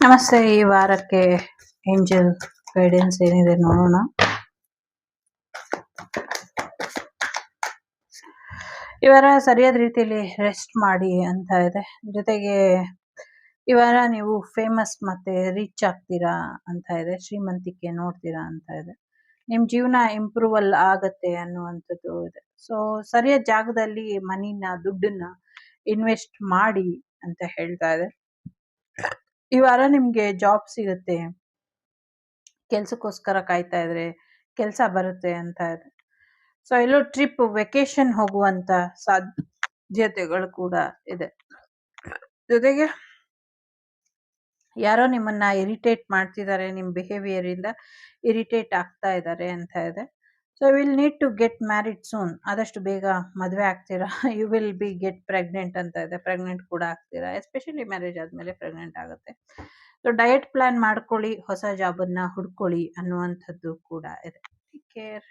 ನಮಸ್ತೆ. ಈ ವಾರಕ್ಕೆ ಏಂಜಲ್ ಗೈಡೆನ್ಸ್ ಏನಿದೆ ನೋಡೋಣ. ಈ ವಾರ ಸರಿಯಾದ ರೀತಿಯಲ್ಲಿ ರೆಸ್ಟ್ ಮಾಡಿ ಅಂತ ಇದೆ. ಜೊತೆಗೆ ಈ ವಾರ ನೀವು ಫೇಮಸ್ ಮತ್ತೆ ರಿಚ್ ಆಗ್ತೀರಾ ಅಂತ ಇದೆ. ಶ್ರೀಮಂತಿಕೆ ನೋಡ್ತೀರಾ ಅಂತ ಇದೆ. ನಿಮ್ ಜೀವನ ಇಂಪ್ರೂವಲ್ ಆಗತ್ತೆ ಅನ್ನುವಂಥದ್ದು ಇದೆ. ಸೊ ಸರಿಯಾದ ಜಾಗದಲ್ಲಿ ದುಡ್ಡನ್ನ ಇನ್ವೆಸ್ಟ್ ಮಾಡಿ ಅಂತ ಹೇಳ್ತಾ ಇದೆ. ಈ ವಾರ ನಿಮ್ಗೆ ಜಾಬ್ ಸಿಗುತ್ತೆ. ಕೆಲ್ಸಕ್ಕೋಸ್ಕರ ಕಾಯ್ತಾ ಇದ್ರೆ ಕೆಲ್ಸ ಬರುತ್ತೆ ಅಂತ ಇದೆ. ಸೊ ಎಲ್ಲೋ ಟ್ರಿಪ್ ವೆಕೇಶನ್ ಹೋಗುವಂತ ಸಾಧ್ಯತೆಗಳು ಕೂಡ ಇದೆ. ಜೊತೆಗೆ ಯಾರೋ ನಿಮ್ಮನ್ನ ಇರಿಟೇಟ್ ಮಾಡ್ತಿದ್ದಾರೆ, ನಿಮ್ ಬಿಹೇವಿಯರ್ ಇಂದ ಇರಿಟೇಟ್ ಆಗ್ತಾ ಇದ್ದಾರೆ ಅಂತ ಇದೆ. So will need to get married soon. ಆದಷ್ಟು ಬೇಗ ಮದುವೆ ಆಗ್ತೀರಾ. You will be get pregnant ಅಂತ ಇದೆ. ಪ್ರೆಗ್ನೆಂಟ್ ಕೂಡ ಆಗ್ತೀರಾ. ಎಸ್ಪೆಷಲಿ ಮ್ಯಾರೇಜ್ ಆದ್ಮೇಲೆ ಪ್ರೆಗ್ನೆಂಟ್ ಆಗುತ್ತೆ. ಸೊ ಡಯಟ್ ಪ್ಲಾನ್ ಮಾಡ್ಕೊಳ್ಳಿ, ಹೊಸ ಜಾಬನ್ನ ಹುಡ್ಕೊಳ್ಳಿ ಅನ್ನುವಂಥದ್ದು ಕೂಡ ಇದೆ. Take care.